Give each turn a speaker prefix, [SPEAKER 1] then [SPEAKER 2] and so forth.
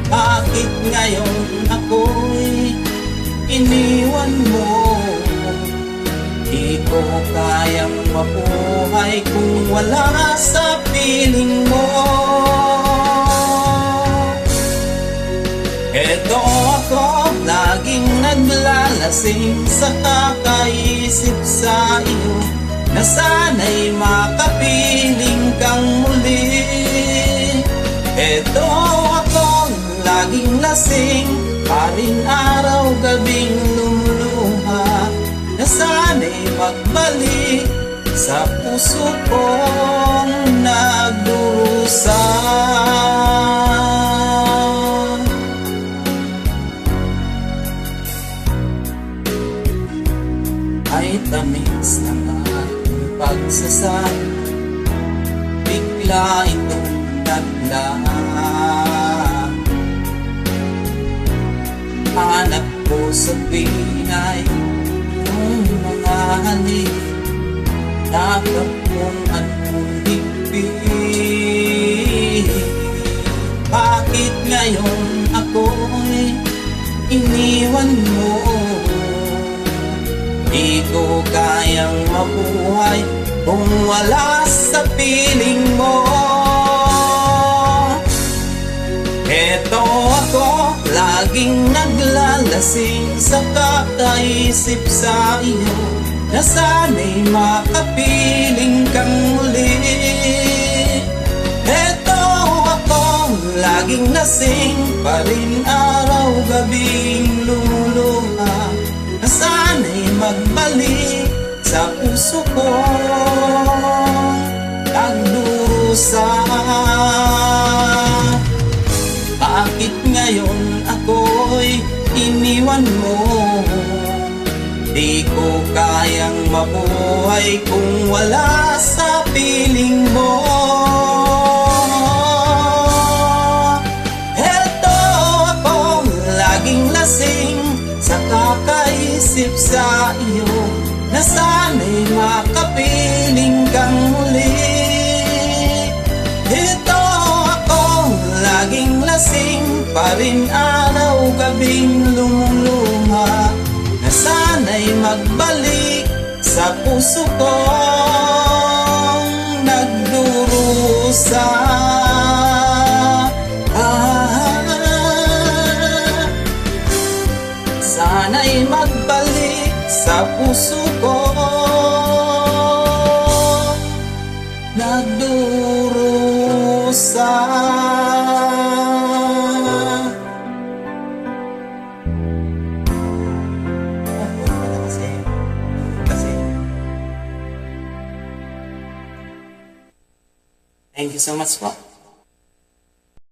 [SPEAKER 1] Bakit ngayon ako'y iniwan mo? Di ko kayang mabuhay kung wala sa piling mo. Eto ako, laging naglalasing sa kakaisip sa iyo, na sana'y makapiling kang muli. Eto ako, laging lasing, paring araw gabing lumuluha, na sana'y magbalik sa puso kong nagdurusa. Ay tamis ng ating pagsasal, bigla itong naglaan. Hanap ko sa pinay yung mga halik, dapat kong anong higpit. Bakit ngayon ako'y iniwan mo? Di ko kayang mabuhay kung wala sa piling mo. Eto ako, laging naglalasing sa kakaisip sa iyo, na sana'y makapiling kang muli. Eto ako, laging lasing, pa rin araw gabing lumuluha, na sana'y magbalik sa puso ko nagdurusa. Bakit ngayon ako'y iniwan mo? Di ko kayang mabuhay kung wala sa piling mo. Eto ako, laging lasing sa kakaisip sa iyo, na sana'y makapiling kang muli. Ito ako, laging lasing, pa rin araw gabing lumuluha, na sana'y magbalik sa puso kong nagdurusa. Sana'y magbalik sa puso ko nagdurusa. Thank you so much po.